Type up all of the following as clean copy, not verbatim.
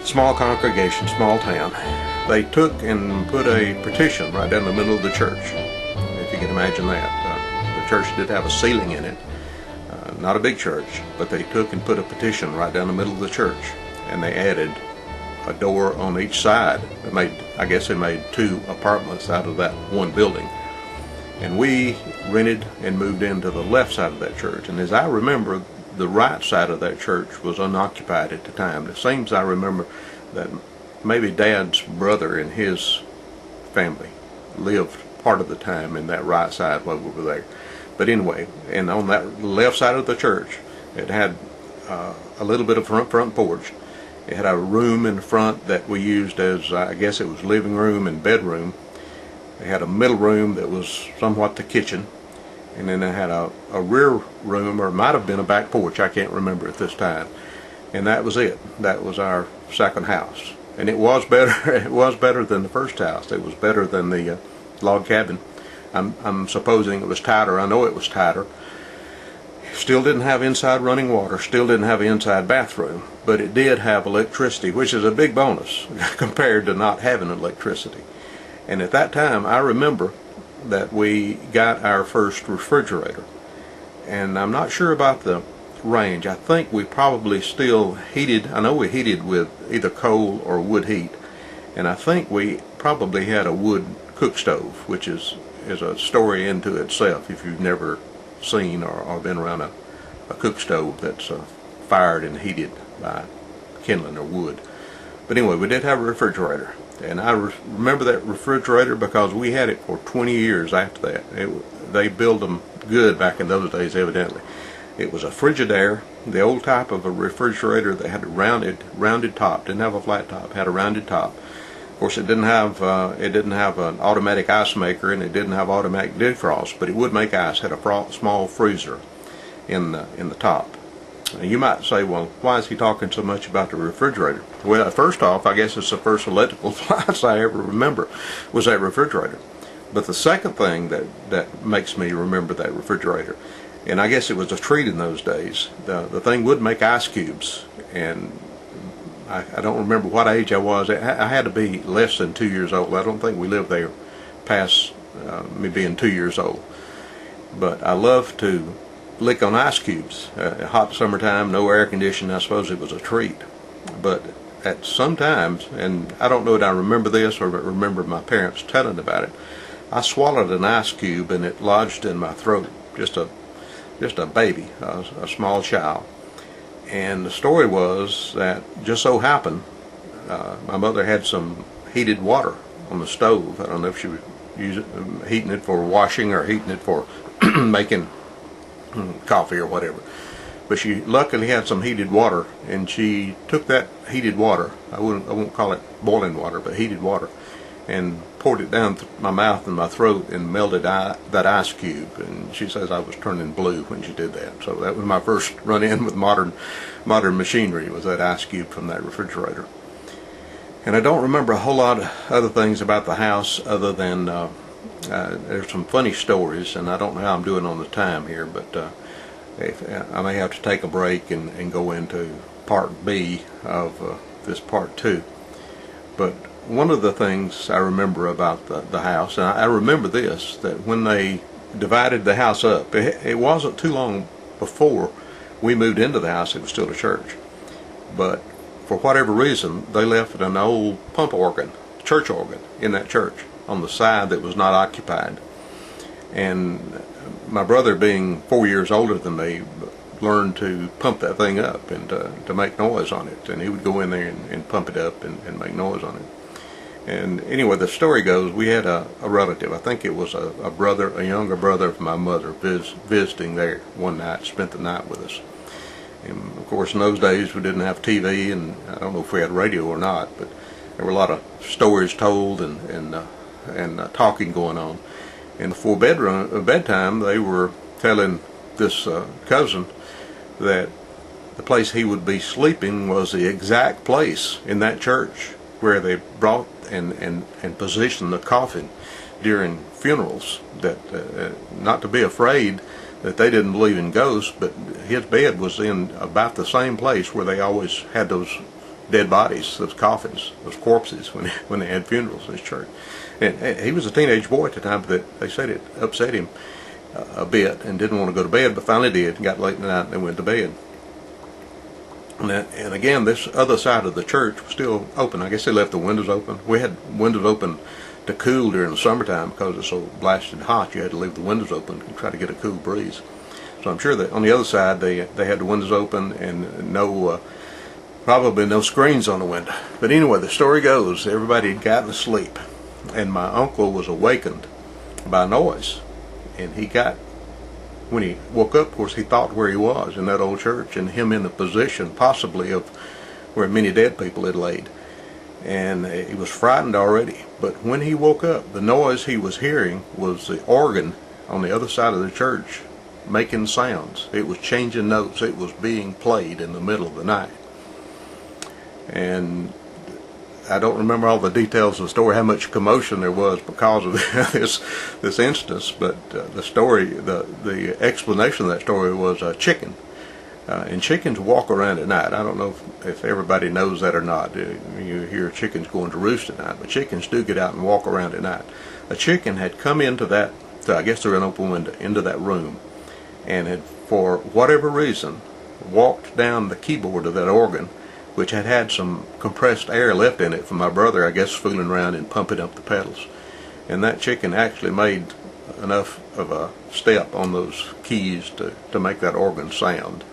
Small congregation, small town. They took and put a partition right down the middle of the church, if you can imagine that. The church did have a ceiling in it, not a big church, but they took and put a partition right down the middle of the church, and they added a door on each side. I guess they made 2 apartments out of that one building. And we rented and moved into the left side of that church. And as I remember, the right side of that church was unoccupied at the time. It seems I remember that maybe Dad's brother and his family lived part of the time in that right side while we were there. But anyway, and on that left side of the church, it had a little bit of front porch. It had a room in the front that we used as, I guess it was living room and bedroom. They had a middle room that was somewhat the kitchen. And then they had a rear room, or it might have been a back porch, I can't remember at this time. And that was it. That was our second house. And it was better. It was better than the first house. It was better than the log cabin. I'm supposing it was tighter. I know it was tighter. Still didn't have inside running water. Still didn't have an inside bathroom. But it did have electricity, which is a big bonus compared to not having electricity. And at that time, I remember that we got our first refrigerator. And I'm not sure about the range. I think we probably still heated. I know we heated with either coal or wood heat. And I think we probably had a wood cook stove, which is a story into itself if you've never seen or been around a cook stove that's fired and heated by kindling or wood. But anyway, we did have a refrigerator. And I remember that refrigerator because we had it for 20 years after that. They built them good back in those days, evidently. It was a Frigidaire, the old type of a refrigerator that had a rounded top. Didn't have a flat top, had a rounded top. Of course, it didn't have an automatic ice maker, and it didn't have automatic defrost, but it would make ice. Had a small freezer in the top. You might say, well, why is he talking so much about the refrigerator? Well, first off, I guess it's the first electrical appliance I ever remember was that refrigerator. But the second thing that makes me remember that refrigerator, and I guess it was a treat in those days, the thing would make ice cubes. And I don't remember what age I was. I had to be less than 2 years old. I don't think we lived there past me being 2 years old. But I loved to lick on ice cubes. Hot summertime, no air conditioning, I suppose it was a treat. But at sometimes, and I don't know if I remember this or remember my parents telling about it, I swallowed an ice cube and it lodged in my throat. Just a baby, a small child. And the story was that just so happened my mother had some heated water on the stove. I don't know if she was heating it for washing or heating it for making coffee or whatever, but she luckily had some heated water, and she took that heated water, I won't call it boiling water, but heated water, and poured it down my mouth and my throat and melted that ice cube. And she says I was turning blue when she did that. So that was my first run-in with modern machinery, was that ice cube from that refrigerator. And I don't remember a whole lot of other things about the house other than there's some funny stories, and I don't know how I'm doing on the time here, but I may have to take a break and go into part B of this part 2. But one of the things I remember about the house, and I remember this, that when they divided the house up, it wasn't too long before we moved into the house, it was still a church. But for whatever reason, they left an old pump organ, church organ, in that church on the side that was not occupied. And my brother, being 4 years older than me, learned to pump that thing up and to make noise on it. And he would go in there and pump it up and make noise on it. And anyway, the story goes, we had a relative, I think it was a younger brother of my mother, visiting there one night, spent the night with us. And of course, in those days we didn't have TV, and I don't know if we had radio or not, but there were a lot of stories told and talking going on. And before bedtime, they were telling this cousin that the place he would be sleeping was the exact place in that church where they brought and positioned the coffin during funerals. That not to be afraid that they didn't believe in ghosts, but his bed was in about the same place where they always had those dead bodies, those coffins, those corpses when they had funerals in his church. And he was a teenage boy at the time, but they said it upset him a bit and didn't want to go to bed, but finally did and got late in the night and they went to bed. And again, this other side of the church was still open. I guess they left the windows open. We had windows open to cool during the summertime because it's so blasted hot. You had to leave the windows open and try to get a cool breeze. So I'm sure that on the other side they had the windows open and probably no screens on the window. But anyway, the story goes everybody had gotten to sleep, and my uncle was awakened by a noise, and when he woke up, of course, he thought where he was in that old church and him in the position possibly of where many dead people had laid. And he was frightened already. But when he woke up, the noise he was hearing was the organ on the other side of the church making sounds. It was changing notes. It was being played in the middle of the night. And I don't remember all the details of the story, how much commotion there was because of this instance, but the explanation of that story was a chicken. And chickens walk around at night. I don't know if everybody knows that or not. You hear chickens going to roost at night, but chickens do get out and walk around at night. A chicken had come into that, I guess through an open window, into that room, and had, for whatever reason, walked down the keyboard of that organ, which had some compressed air left in it from my brother, I guess, fooling around and pumping up the pedals. And that chicken actually made enough of a step on those keys to make that organ sound.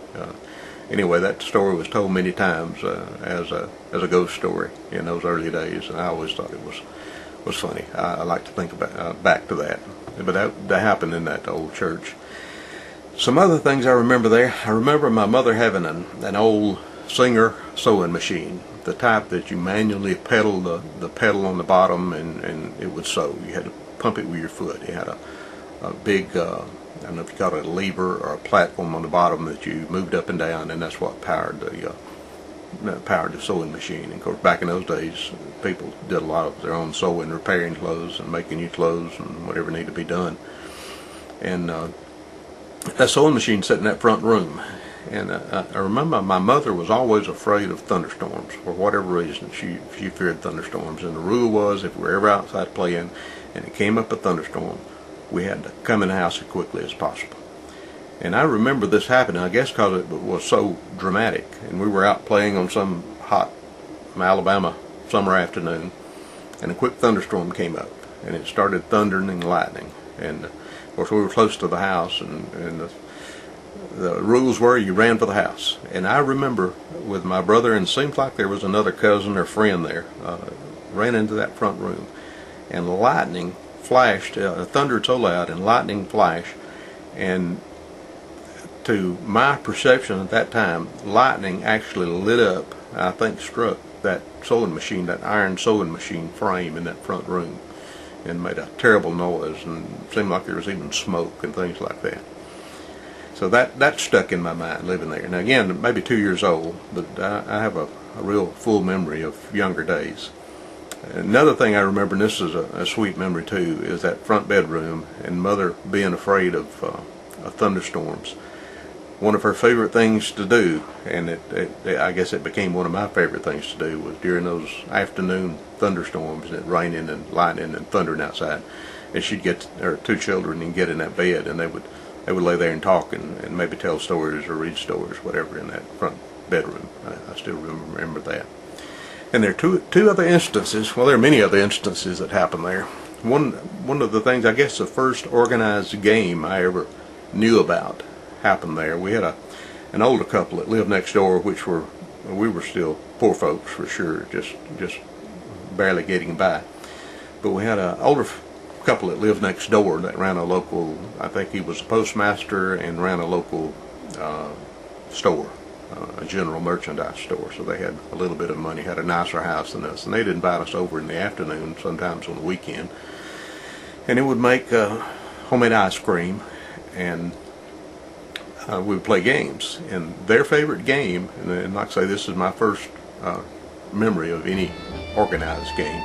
Anyway, that story was told many times as a ghost story in those early days, and I always thought it was funny. I like to think about back to that. But that happened in that old church. Some other things I remember there. I remember my mother having an old Singer sewing machine, the type that you manually pedal the pedal on the bottom and it would sew. You had to pump it with your foot. It had a big, I don't know if you call it a lever or a platform on the bottom that you moved up and down, and that's what powered the sewing machine. And of course, back in those days, people did a lot of their own sewing, repairing clothes and making new clothes and whatever needed to be done. And that sewing machine sat in that front room. And I remember my mother was always afraid of thunderstorms for whatever reason. She feared thunderstorms, and the rule was if we were ever outside playing and it came up a thunderstorm, we had to come in the house as quickly as possible. And I remember this happening, I guess because it was so dramatic, and we were out playing on some hot Alabama summer afternoon, and a quick thunderstorm came up, and it started thundering and lightning. And of course we were close to the house, and the rules were you ran for the house. And I remember with my brother, and it seemed like there was another cousin or friend there, ran into that front room, and lightning flashed, thundered so loud, and lightning flashed, and to my perception at that time, lightning actually lit up, I think struck that sewing machine, that iron sewing machine frame in that front room, and made a terrible noise, and it seemed like there was even smoke and things like that. So that stuck in my mind living there. Now again, maybe 2 years old, but I have a real full memory of younger days. Another thing I remember, and this is a sweet memory too, is that front bedroom and Mother being afraid of thunderstorms. One of her favorite things to do, and I guess it became one of my favorite things to do, was during those afternoon thunderstorms and it raining and lightning and thundering outside, and she'd get her two children and get in that bed, and they would lay there and talk and maybe tell stories or read stories, whatever, in that front bedroom. I still remember that. And there are two other instances. Well, there are many other instances that happened there. One of the things, I guess the first organized game I ever knew about happened there. We had an older couple that lived next door, we were still poor folks for sure, just barely getting by. But we had an older couple that lived next door that ran a local, I think he was a postmaster and ran a local store, a general merchandise store. So they had a little bit of money, had a nicer house than us, and they'd invite us over in the afternoon, sometimes on the weekend, and it would make homemade ice cream, and we would play games. And their favorite game, and like I say, this is my first memory of any organized game,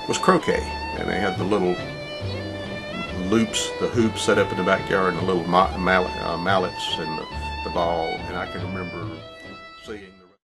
was croquet. And they had the little loops, the hoops set up in the backyard, and the little mallets and the ball. And I can remember